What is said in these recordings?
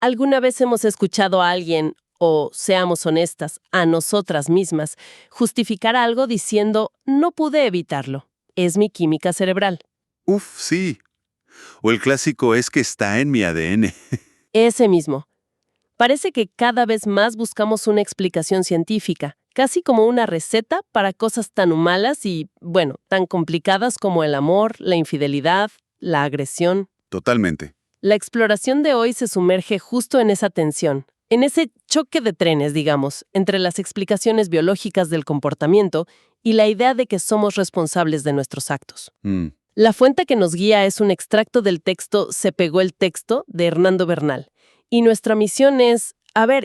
¿Alguna vez hemos escuchado a alguien, o seamos honestas, a nosotras mismas, justificar algo diciendo, no pude evitarlo? Es mi química cerebral. Uf, sí. O el clásico es que está en mi ADN. Ese mismo. Parece que cada vez más buscamos una explicación científica, casi como una receta para cosas tan humanas y, bueno, tan complicadas como el amor, la infidelidad, la agresión. Totalmente. La exploración de hoy se sumerge justo en esa tensión, en ese choque de trenes, digamos, entre las explicaciones biológicas del comportamiento y la idea de que somos responsables de nuestros actos. La fuente que nos guía es un extracto del texto Se pegó el texto de Hernando Bernal. Y nuestra misión es,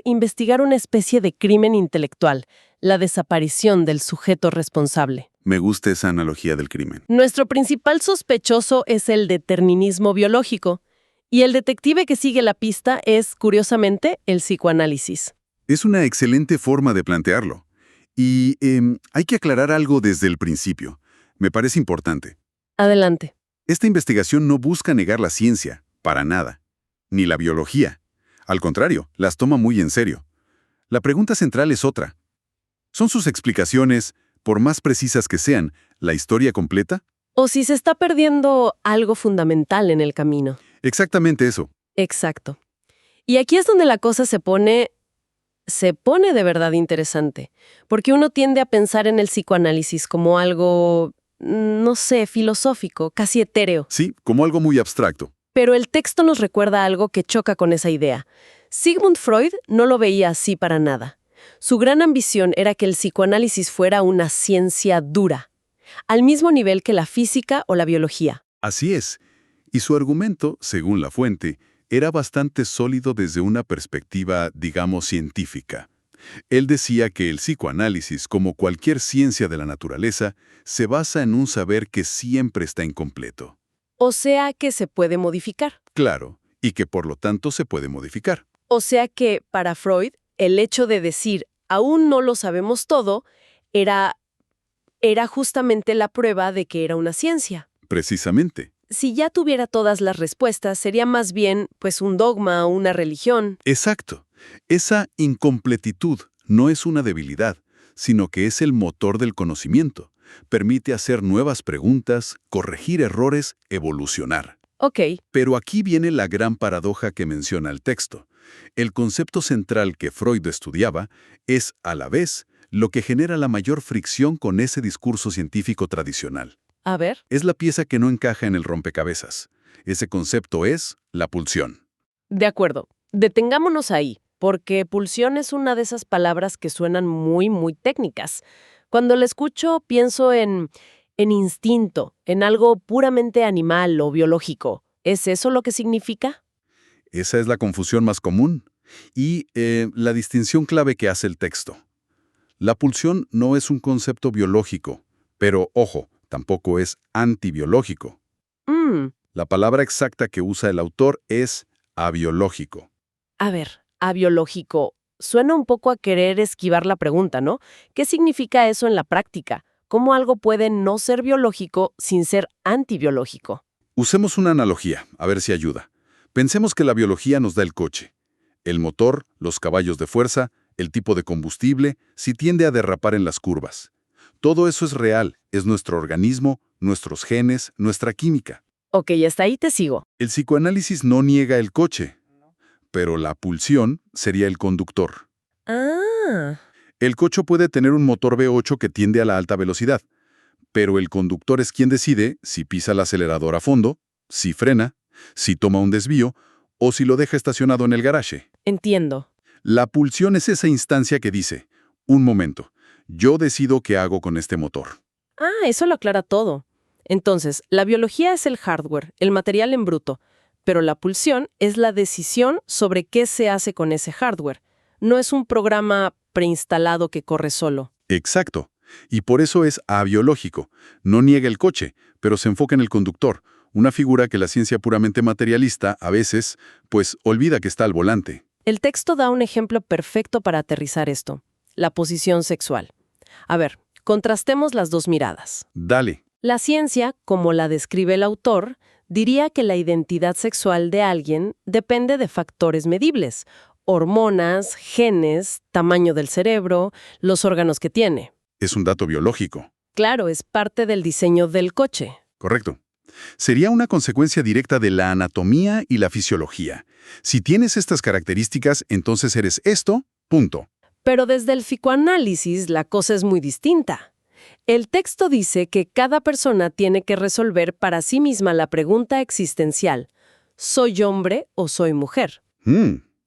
investigar una especie de crimen intelectual, la desaparición del sujeto responsable. Me gusta esa analogía del crimen. Nuestro principal sospechoso es el determinismo biológico, y el detective que sigue la pista es, curiosamente, el psicoanálisis. Es una excelente forma de plantearlo. Y hay que aclarar algo desde el principio. Me parece importante. Adelante. Esta investigación no busca negar la ciencia, para nada. Ni la biología. Al contrario, las toma muy en serio. La pregunta central es otra. ¿Son sus explicaciones, por más precisas que sean, la historia completa? O si se está perdiendo algo fundamental en el camino. Exactamente eso. Exacto. Y aquí es donde la cosa se pone de verdad interesante, porque uno tiende a pensar en el psicoanálisis como algo, no sé, filosófico, casi etéreo. Sí, como algo muy abstracto. Pero el texto nos recuerda algo que choca con esa idea. Sigmund Freud no lo veía así para nada. Su gran ambición era que el psicoanálisis fuera una ciencia dura, al mismo nivel que la física o la biología. Así es. Y su argumento, según la fuente, era bastante sólido desde una perspectiva, digamos, científica. Él decía que el psicoanálisis, como cualquier ciencia de la naturaleza, se basa en un saber que siempre está incompleto. O sea que se puede modificar. Claro, y que por lo tanto se puede modificar. O sea que, para Freud, el hecho de decir, aún no lo sabemos todo, era justamente la prueba de que era una ciencia. Precisamente. Si ya tuviera todas las respuestas, sería más bien, pues, un dogma o una religión. Exacto. Esa incompletitud no es una debilidad, sino que es el motor del conocimiento. Permite hacer nuevas preguntas, corregir errores, evolucionar. Ok. Pero aquí viene la gran paradoja que menciona el texto. El concepto central que Freud estudiaba es, a la vez, lo que genera la mayor fricción con ese discurso científico tradicional. A ver. Es la pieza que no encaja en el rompecabezas. Ese concepto es la pulsión. De acuerdo. Detengámonos ahí, porque pulsión es una de esas palabras que suenan muy, muy técnicas. Cuando la escucho, pienso en instinto, en algo puramente animal o biológico. ¿Es eso lo que significa? Esa es la confusión más común y la distinción clave que hace el texto. La pulsión no es un concepto biológico, pero, ojo, tampoco es antibiológico. La palabra exacta que usa el autor es abiológico. A ver, abiológico. Suena un poco a querer esquivar la pregunta, ¿no? ¿Qué significa eso en la práctica? ¿Cómo algo puede no ser biológico sin ser antibiológico? Usemos una analogía, a ver si ayuda. Pensemos que la biología nos da el coche. El motor, los caballos de fuerza, el tipo de combustible, si tiende a derrapar en las curvas. Todo eso es real, es nuestro organismo, nuestros genes, nuestra química. Ok, hasta ahí te sigo. El psicoanálisis no niega el coche, pero la pulsión sería el conductor. Ah. El coche puede tener un motor V8 que tiende a la alta velocidad, pero el conductor es quien decide si pisa el acelerador a fondo, si frena, si toma un desvío o si lo deja estacionado en el garaje. Entiendo. La pulsión es esa instancia que dice, un momento, yo decido qué hago con este motor. Ah, eso lo aclara todo. Entonces, la biología es el hardware, el material en bruto, pero la pulsión es la decisión sobre qué se hace con ese hardware. No es un programa preinstalado que corre solo. Exacto. Y por eso es abiológico. No niega el coche, pero se enfoca en el conductor, una figura que la ciencia puramente materialista, a veces, pues olvida que está al volante. El texto da un ejemplo perfecto para aterrizar esto: la posición sexual. A ver, contrastemos las dos miradas. Dale. La ciencia, como la describe el autor, diría que la identidad sexual de alguien depende de factores medibles: hormonas, genes, tamaño del cerebro, los órganos que tiene. Es un dato biológico. Claro, es parte del diseño del coche. Correcto. Sería una consecuencia directa de la anatomía y la fisiología. Si tienes estas características, entonces eres esto, punto. Pero desde el psicoanálisis la cosa es muy distinta. El texto dice que cada persona tiene que resolver para sí misma la pregunta existencial: ¿soy hombre o soy mujer?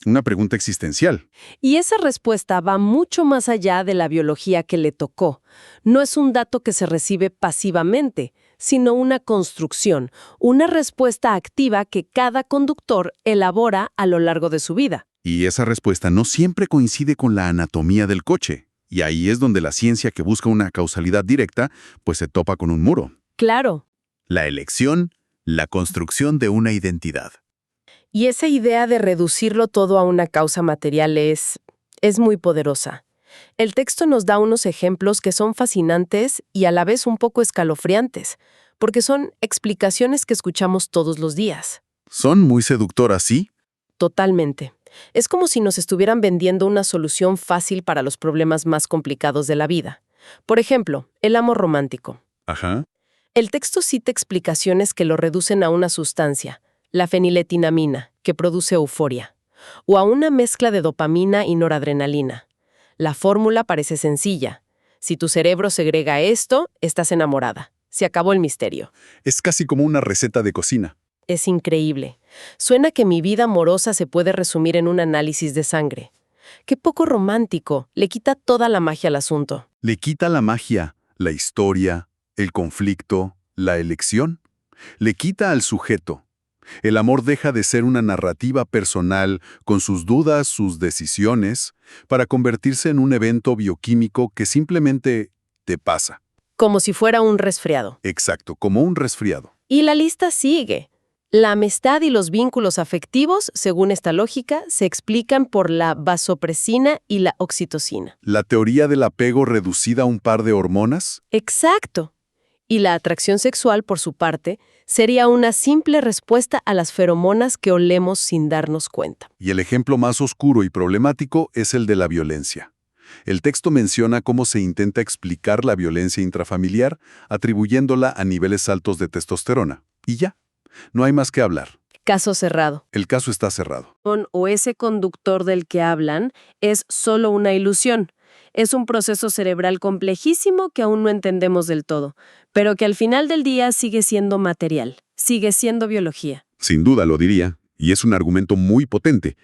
Una pregunta existencial. Y esa respuesta va mucho más allá de la biología que le tocó. No es un dato que se recibe pasivamente, sino una construcción, una respuesta activa que cada conductor elabora a lo largo de su vida. Y esa respuesta no siempre coincide con la anatomía del coche. Y ahí es donde la ciencia que busca una causalidad directa, pues se topa con un muro. Claro. La elección, la construcción de una identidad. Y esa idea de reducirlo todo a una causa material es muy poderosa. El texto nos da unos ejemplos que son fascinantes y a la vez un poco escalofriantes, porque son explicaciones que escuchamos todos los días. Son muy seductoras, ¿sí? Totalmente. Es como si nos estuvieran vendiendo una solución fácil para los problemas más complicados de la vida. Por ejemplo, el amor romántico. Ajá. El texto cita explicaciones que lo reducen a una sustancia, la feniletinamina, que produce euforia, o a una mezcla de dopamina y noradrenalina. La fórmula parece sencilla. Si tu cerebro segrega esto, estás enamorada. Se acabó el misterio. Es casi como una receta de cocina. Es increíble. Suena que mi vida amorosa se puede resumir en un análisis de sangre. Qué poco romántico. Le quita toda la magia al asunto. Le quita la magia, la historia, el conflicto, la elección. Le quita al sujeto. El amor deja de ser una narrativa personal con sus dudas, sus decisiones, para convertirse en un evento bioquímico que simplemente te pasa. Como si fuera un resfriado. Exacto, como un resfriado. Y la lista sigue. La amistad y los vínculos afectivos, según esta lógica, se explican por la vasopresina y la oxitocina. ¿La teoría del apego reducida a un par de hormonas? Exacto. Y la atracción sexual, por su parte, sería una simple respuesta a las feromonas que olemos sin darnos cuenta. Y el ejemplo más oscuro y problemático es el de la violencia. El texto menciona cómo se intenta explicar la violencia intrafamiliar atribuyéndola a niveles altos de testosterona. Y ya, no hay más que hablar. Caso cerrado. El caso está cerrado. O ese conductor del que hablan es solo una ilusión. Es un proceso cerebral complejísimo que aún no entendemos del todo, pero que al final del día sigue siendo material, sigue siendo biología. Sin duda lo diría, y es un argumento muy potente.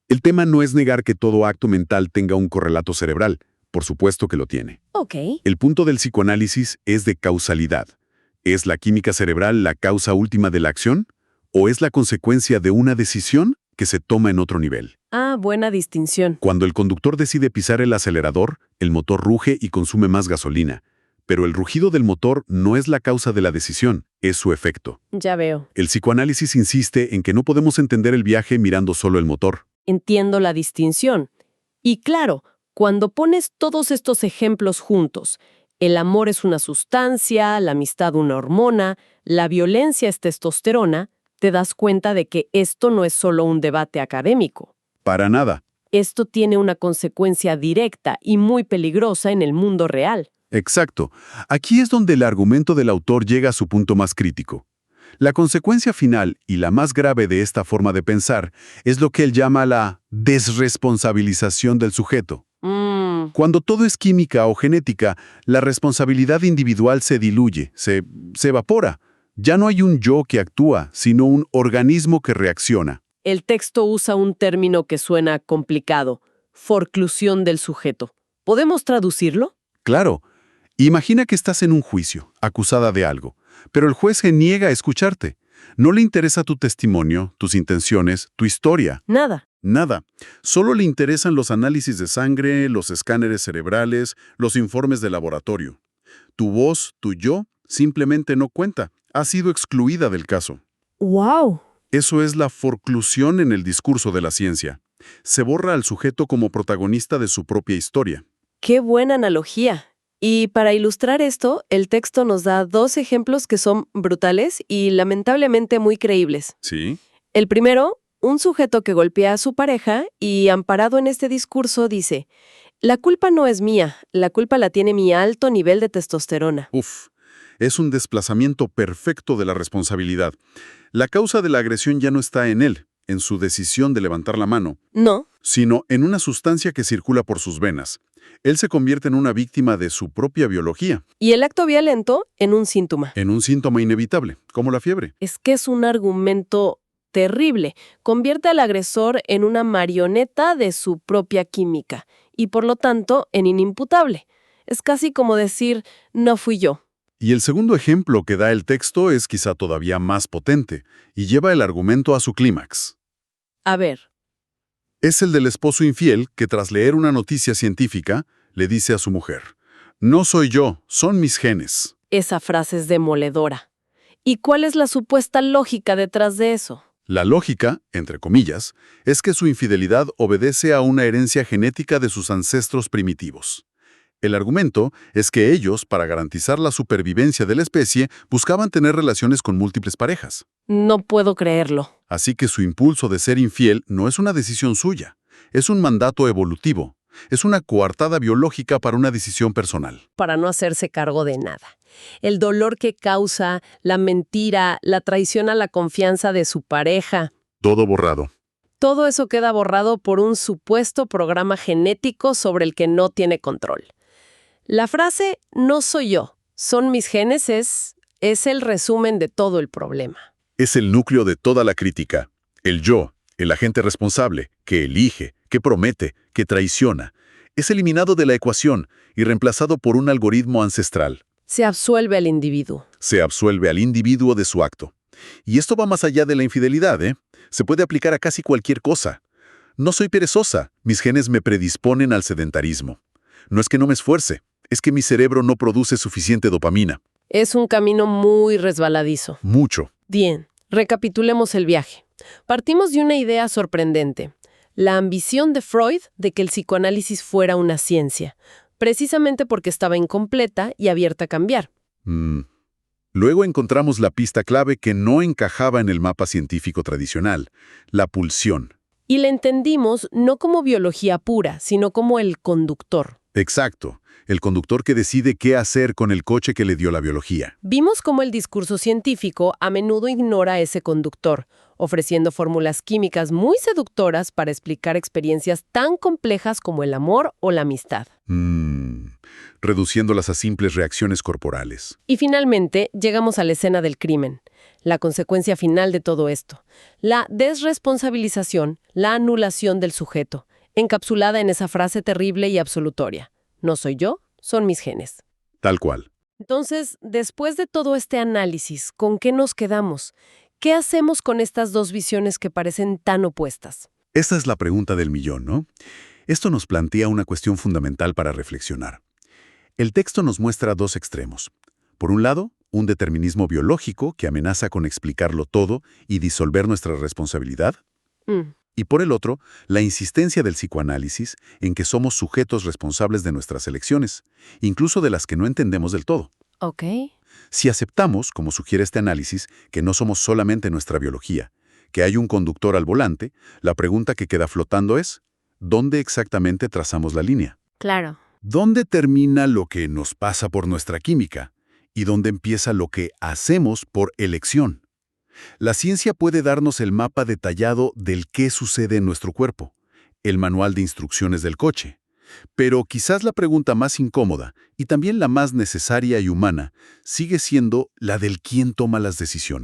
El tema no es negar que todo acto mental tenga un correlato cerebral. Por supuesto que lo tiene. Ok. El punto del psicoanálisis es de causalidad. ¿Es la química cerebral la causa última de la acción? ¿O es la consecuencia de una decisión que se toma en otro nivel? Ah, buena distinción. Cuando el conductor decide pisar el acelerador, el motor ruge y consume más gasolina. Pero el rugido del motor no es la causa de la decisión, es su efecto. Ya veo. El psicoanálisis insiste en que no podemos entender el viaje mirando solo el motor. Entiendo la distinción. Y claro, cuando pones todos estos ejemplos juntos, el amor es una sustancia, la amistad una hormona, la violencia es testosterona, te das cuenta de que esto no es solo un debate académico. Para nada. Esto tiene una consecuencia directa y muy peligrosa en el mundo real. Exacto. Aquí es donde el argumento del autor llega a su punto más crítico. La consecuencia final y la más grave de esta forma de pensar es lo que él llama la desresponsabilización del sujeto. Cuando todo es química o genética, la responsabilidad individual se diluye, se evapora. Ya no hay un yo que actúa, sino un organismo que reacciona. El texto usa un término que suena complicado: forclusión del sujeto. ¿Podemos traducirlo? Claro. Imagina que estás en un juicio, acusada de algo, pero el juez se niega a escucharte. No le interesa tu testimonio, tus intenciones, tu historia. Nada. Nada. Solo le interesan los análisis de sangre, los escáneres cerebrales, los informes de laboratorio. Tu voz, tu yo, simplemente no cuenta. Ha sido excluida del caso. ¡Wow! Eso es la forclusión en el discurso de la ciencia. Se borra al sujeto como protagonista de su propia historia. ¡Qué buena analogía! Y para ilustrar esto, el texto nos da 2 ejemplos que son brutales y lamentablemente muy creíbles. Sí. El primero, un sujeto que golpea a su pareja y, amparado en este discurso, dice: la culpa no es mía, la culpa la tiene mi alto nivel de testosterona. Uf, es un desplazamiento perfecto de la responsabilidad. La causa de la agresión ya no está en él, en su decisión de levantar la mano, No, sino en una sustancia que circula por sus venas. Él se convierte en una víctima de su propia biología, y el acto violento en un síntoma. en un síntoma inevitable, como la fiebre. Es que es un argumento terrible. Convierte al agresor en una marioneta de su propia química y, por lo tanto, en inimputable. Es casi como decir: no fui yo. Y el segundo ejemplo que da el texto es quizá todavía más potente y lleva el argumento a su clímax. A ver, Es el del esposo infiel que, tras leer una noticia científica, le dice a su mujer: no soy yo, son mis genes. esa frase es demoledora. ¿Y cuál es la supuesta lógica detrás de eso? La lógica, entre comillas, es que su infidelidad obedece a una herencia genética de sus ancestros primitivos. El argumento es que ellos, para garantizar la supervivencia de la especie, buscaban tener relaciones con múltiples parejas. No puedo creerlo. Así que su impulso de ser infiel no es una decisión suya, es un mandato evolutivo, es una coartada biológica para una decisión personal. Para no hacerse cargo de nada. El dolor que causa, la mentira, la traición a la confianza de su pareja, Todo borrado. todo eso queda borrado por un supuesto programa genético sobre el que no tiene control. La frase "no soy yo, son mis genes" es el resumen de todo el problema. Es el núcleo de toda la crítica. El yo, el agente responsable, que elige, que promete, que traiciona, es eliminado de la ecuación y reemplazado por un algoritmo ancestral. Se absuelve al individuo. Se absuelve al individuo de su acto. Y esto va más allá de la infidelidad, ¿eh? Se puede aplicar a casi cualquier cosa. No soy perezosa, mis genes me predisponen al sedentarismo. No es que no me esfuerce, es que mi cerebro no produce suficiente dopamina. Es un camino muy resbaladizo. Mucho. Bien, recapitulemos el viaje. Partimos de una idea sorprendente: la ambición de Freud de que el psicoanálisis fuera una ciencia, precisamente porque estaba incompleta y abierta a cambiar. Luego encontramos la pista clave que no encajaba en el mapa científico tradicional, la pulsión. Y la entendimos no como biología pura, sino como el conductor. Exacto, el conductor que decide qué hacer con el coche que le dio la biología. Vimos cómo el discurso científico a menudo ignora a ese conductor, ofreciendo fórmulas químicas muy seductoras para explicar experiencias tan complejas como el amor o la amistad. Reduciéndolas a simples reacciones corporales. Y finalmente llegamos a la escena del crimen, la consecuencia final de todo esto: la desresponsabilización, la anulación del sujeto, encapsulada en esa frase terrible y absolutoria: no soy yo, son mis genes. Tal cual. Entonces, después de todo este análisis, ¿con qué nos quedamos? ¿Qué hacemos con estas dos visiones que parecen tan opuestas? Esta es la pregunta del millón, ¿no? Esto nos plantea una cuestión fundamental para reflexionar. El texto nos muestra dos extremos. Por un lado, un determinismo biológico que amenaza con explicarlo todo y disolver nuestra responsabilidad. Y por el otro, la insistencia del psicoanálisis en que somos sujetos responsables de nuestras elecciones, incluso de las que no entendemos del todo. Ok. Si aceptamos, como sugiere este análisis, que no somos solamente nuestra biología, que hay un conductor al volante, la pregunta que queda flotando es: ¿dónde exactamente trazamos la línea? Claro. ¿Dónde termina lo que nos pasa por nuestra química? ¿Y dónde empieza lo que hacemos por elección? La ciencia puede darnos el mapa detallado del qué sucede en nuestro cuerpo, el manual de instrucciones del coche. Pero quizás la pregunta más incómoda, y también la más necesaria y humana, sigue siendo la del quién toma las decisiones.